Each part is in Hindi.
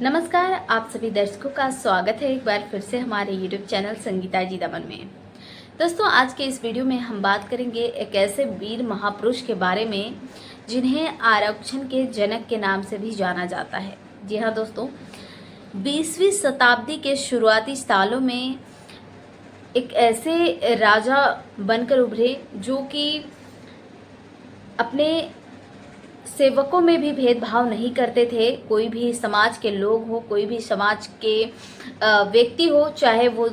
नमस्कार, आप सभी दर्शकों का स्वागत है एक बार फिर से हमारे YouTube चैनल संगीता जी दमन में। दोस्तों, आज के इस वीडियो में हम बात करेंगे एक ऐसे वीर महापुरुष के बारे में जिन्हें आरक्षण के जनक के नाम से भी जाना जाता है। जी हाँ दोस्तों, 20वीं शताब्दी के शुरुआती सालों में एक ऐसे राजा बनकर उभरे जो कि अपने सेवकों में भी भेदभाव नहीं करते थे। कोई भी समाज के लोग हो, कोई भी समाज के व्यक्ति हो, चाहे वो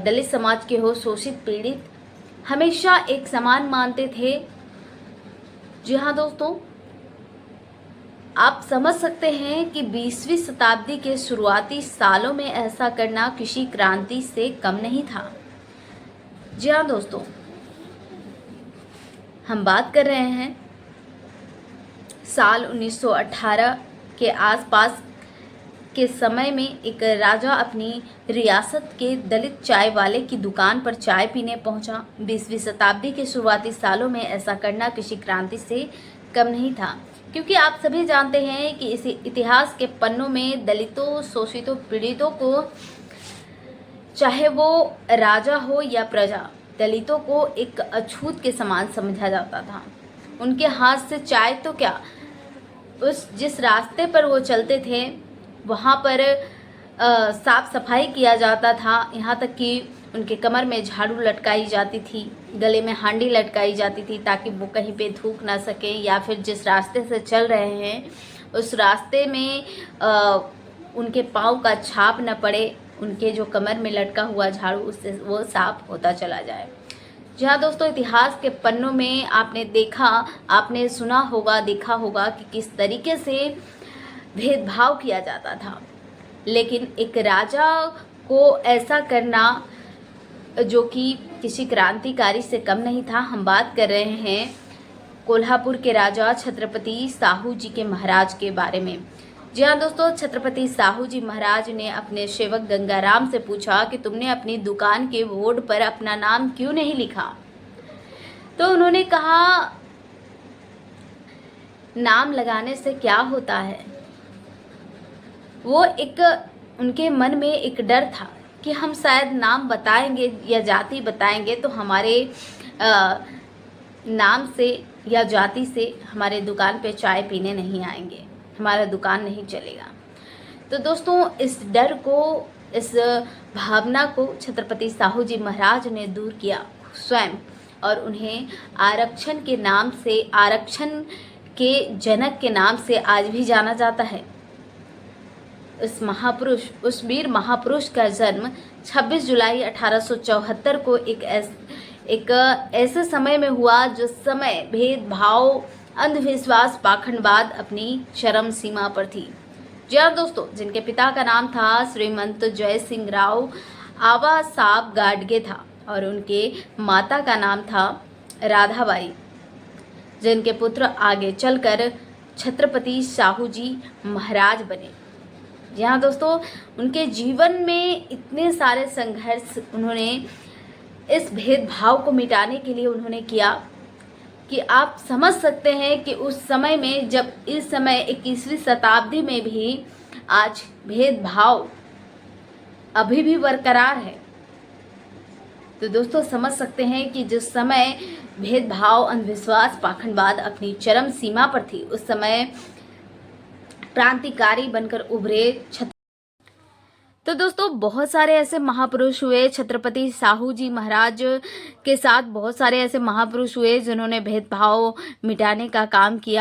दलित समाज के हो, शोषित पीड़ित, हमेशा एक समान मानते थे। जी हाँ दोस्तों, आप समझ सकते हैं कि 20वीं शताब्दी के शुरुआती सालों में ऐसा करना किसी क्रांति से कम नहीं था। जी हाँ दोस्तों, हम बात कर रहे हैं साल 1918 के आसपास के समय में। एक राजा अपनी रियासत के दलित चाय वाले की दुकान पर चाय पीने पहुंचा। 20वीं शताब्दी के शुरुआती सालों में ऐसा करना किसी क्रांति से कम नहीं था, क्योंकि आप सभी जानते हैं कि इस इतिहास के पन्नों में दलितों, शोषितों, पीड़ितों को, चाहे वो राजा हो या प्रजा, दलितों को एक अछूत के समान समझा जाता था। उनके हाथ से चाय तो क्या, उस जिस रास्ते पर वो चलते थे वहाँ पर साफ सफाई किया जाता था। यहाँ तक कि उनके कमर में झाड़ू लटकाई जाती थी, गले में हांडी लटकाई जाती थी, ताकि वो कहीं पे थूक ना सके, या फिर जिस रास्ते से चल रहे हैं उस रास्ते में उनके पाँव का छाप न पड़े, उनके जो कमर में लटका हुआ झाड़ू उससे वो साफ होता चला जाए। जी हाँ दोस्तों, इतिहास के पन्नों में आपने सुना होगा, देखा होगा कि किस तरीके से भेदभाव किया जाता था। लेकिन एक राजा को ऐसा करना जो कि किसी क्रांतिकारी से कम नहीं था। हम बात कर रहे हैं कोल्हापुर के राजा छत्रपति साहू जी के महाराज के बारे में। जी हाँ दोस्तों, छत्रपति साहू जी महाराज ने अपने सेवक गंगाराम से पूछा कि तुमने अपनी दुकान के बोर्ड पर अपना नाम क्यों नहीं लिखा। तो उन्होंने कहा, नाम लगाने से क्या होता है। वो एक उनके मन में एक डर था कि हम शायद नाम बताएंगे या जाति बताएंगे तो हमारे नाम से या जाति से हमारे दुकान पे चाय पीने नहीं आएंगे, हमारा दुकान नहीं चलेगा। तो दोस्तों, इस डर को, इस भावना को छत्रपति साहू जी महाराज ने दूर किया स्वयं, और उन्हें आरक्षण के नाम से, आरक्षण के जनक के नाम से आज भी जाना जाता है। उस वीर महापुरुष का जन्म 26 जुलाई 1874 को एक ऐसे समय में हुआ जिस समय भेदभाव, अंधविश्वास, पाखंडवाद अपनी चरम सीमा पर थी। जी हाँ दोस्तों, जिनके पिता का नाम था श्रीमंत जय सिंह राव आवा साहब गाडगे था, और उनके माता का नाम था राधाबाई, जिनके पुत्र आगे चलकर छत्रपति साहू जी महाराज बने। जी हाँ दोस्तों, उनके जीवन में इतने सारे संघर्ष उन्होंने इस भेदभाव को मिटाने के लिए उन्होंने किया कि आप समझ सकते हैं कि उस समय में, जब इस समय 21वीं शताब्दी में भी आज भेदभाव अभी भी बरकरार है, तो दोस्तों समझ सकते हैं कि जिस समय भेदभाव, अंधविश्वास, पाखंडवाद अपनी चरम सीमा पर थी, उस समय क्रांतिकारी बनकर उभरे तो दोस्तों बहुत सारे ऐसे महापुरुष हुए। छत्रपति साहू जी महाराज के साथ बहुत सारे ऐसे महापुरुष हुए जिन्होंने भेदभाव मिटाने का काम किया।